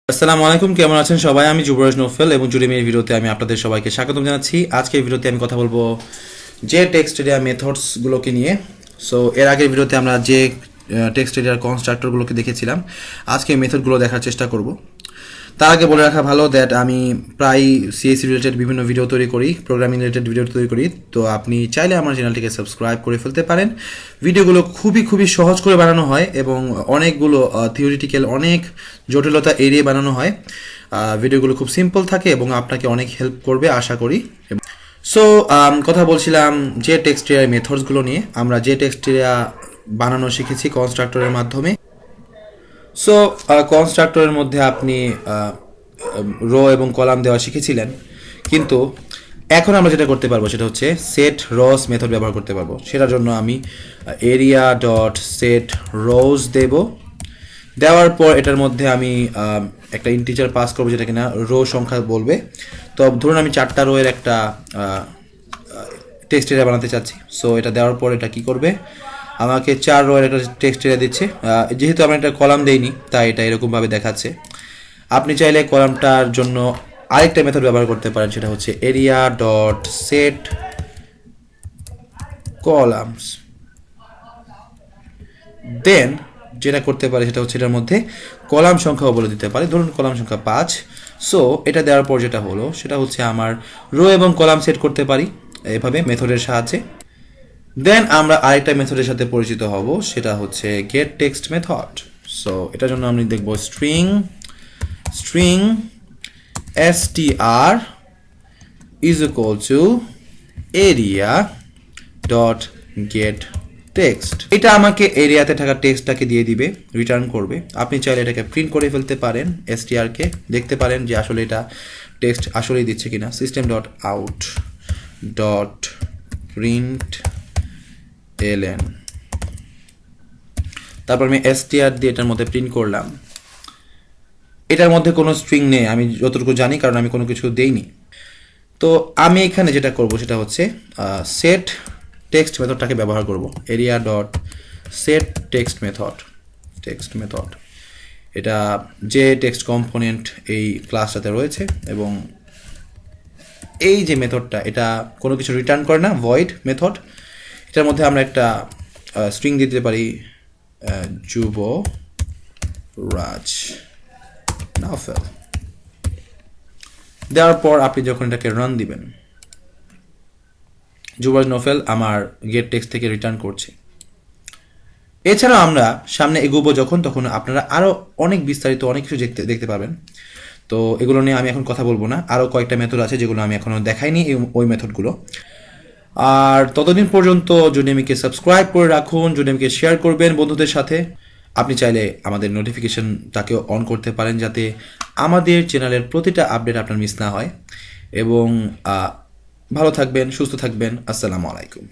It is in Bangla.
আসসালামু আলাইকুম, কেমন আছেন সবাই? আমি যুবরাজ নৌফেল এবং জুডেমির ভিডিওতে আমি আপনাদের সবাইকে স্বাগতম জানাচ্ছি। আজকের ভিডিওতে আমি কথা বলবো যে টেক্সটেরিয়া মেথডসগুলোকে নিয়ে। সো এর আগের ভিডিওতে আমরা যে টেক্সটেরিয়ার কনস্ট্রাক্টরগুলোকে দেখেছিলাম, আজকে মেথডগুলো দেখার চেষ্টা করব। তার আগে বলে রাখা ভালো দ্যাট আমি প্রায় সিএসসি রিলেটেড বিভিন্ন ভিডিও তৈরি করি, প্রোগ্রামিং রিলেটেড ভিডিও তৈরি করি। তো আপনি চাইলে আমার চ্যানেলটিকে সাবস্ক্রাইব করে ফেলতে পারেন। ভিডিওগুলো খুবই সহজ করে বানানো হয় এবং অনেকগুলো থিওরিটিক্যাল অনেক জটিলতা এড়িয়ে বানানো হয়। ভিডিওগুলো খুব সিম্পল থাকে এবং আপনাকে অনেক হেল্প করবে আশা করি। সো কথা বলছিলাম যে টেক্সটেরিয়ার মেথডসগুলো নিয়ে। আমরা যে টেক্সটেরিয়া বানানো শিখেছি কনস্ট্রাক্টরের মাধ্যমে। সো কনস্ট্রাক্টরের মধ্যে আপনি রো এবং কলাম দেওয়া শিখেছিলেন, কিন্তু এখন আমরা যেটা করতে পারবো সেটা হচ্ছে সেট রোস মেথড ব্যবহার করতে পারবো। সেটার জন্য আমি এরিয়া ডট সেট রোজ দেব। দেওয়ার পর এটার মধ্যে আমি একটা ইন্টিজার পাস করবো যেটা কিনা রো সংখ্যা বলবে। তো ধরুন আমি 4টা রো এর একটা টেক্সট এরিয়া বানাতে চাচ্ছি। সো এটা দেওয়ার পর এটা কি করবে, আমাকে 4 রো এর একটা টেক্সট এরিয়া দিচ্ছে। যেহেতু আমি একটা কলাম দেইনি তাই এটা এরকমভাবে দেখাচ্ছে। আপনি চাইলে কলামটার জন্য আরেকটা মেথড ব্যবহার করতে পারেন, সেটা হচ্ছে এরিয়া ডট সেট কলামস। দেন যেটা করতে পারে সেটা হচ্ছে এটার মধ্যে কলাম সংখ্যাও বলে দিতে পারে। ধরুন কলাম সংখ্যা 5। সো এটা দেওয়ার পর যেটা হলো সেটা হচ্ছে আমার রো এবং কলাম সেট করতে পারি এভাবে মেথডের সাহায্যে। দেন আমরা আরেকটা মেথডের সাথে পরিচিত হব, সেটা হচ্ছে গেট টেক্সট মেথড। সো এটার জন্য আমি দেখব string str is equal to area dot get text। এটা আমাকে এরিয়াতে থাকা টেক্সটটাকে দিয়ে দিবে, রিটার্ন করবে। আপনি চাইলে এটাকে প্রিন্ট করে ফেলতে পারেন, str কে দেখতে পারেন যে আসলে এটা টেক্সট আসলেই দিচ্ছে কিনা। System dot out dot print LN, তারপর আমি str দিয়ে এটার মধ্যে প্রিন্ট করলাম। এটার মধ্যে কোনো স্ট্রিং নেই আমি যতটুকু জানি, কারণ আমি কোনো কিছু দেইনি। তো আমি এখানে যেটা করব সেটা হচ্ছে সেট টেক্সট মেথডটাকে ব্যবহার করব। Area dot set text method এটা যে টেক্সট কম্পোনেন্ট এই ক্লাসটাতে রয়েছে, এবং এই যে মেথডটা এটা কোনো কিছু রিটার্ন করে না, ভয়েড মেথড। এটার মধ্যে আমরা একটা স্ট্রিং দিতে পারি, যুবরাজ নাওফেল। দেওয়ার পর আপনি যখন এটাকে রান দিবেন, যুবরাজ নফেল আমার গেট টেক্সট থেকে রিটার্ন করছে। এছাড়াও আমরা সামনে এগোবো যখন, তখন আপনারা আরও অনেক বিস্তারিত অনেক কিছু দেখতে পাবেন। তো এগুলো নিয়ে আমি এখন কথা বলবো না। আরও কয়েকটা মেথড আছে যেগুলো আমি এখনও দেখাইনি, ওই মেথডগুলো। আর ততদিন পর্যন্ত জুডেমিকে সাবস্ক্রাইব করে রাখুন, জুডেমিকে শেয়ার করবেন বন্ধুদের সাথে। আপনি চাইলে আমাদের নোটিফিকেশনটাকেও অন করতে পারেন যাতে আমাদের চ্যানেলের প্রতিটা আপডেট আপনার মিস না হয়। এবং ভালো থাকবেন, সুস্থ থাকবেন। আসসালামু আলাইকুম।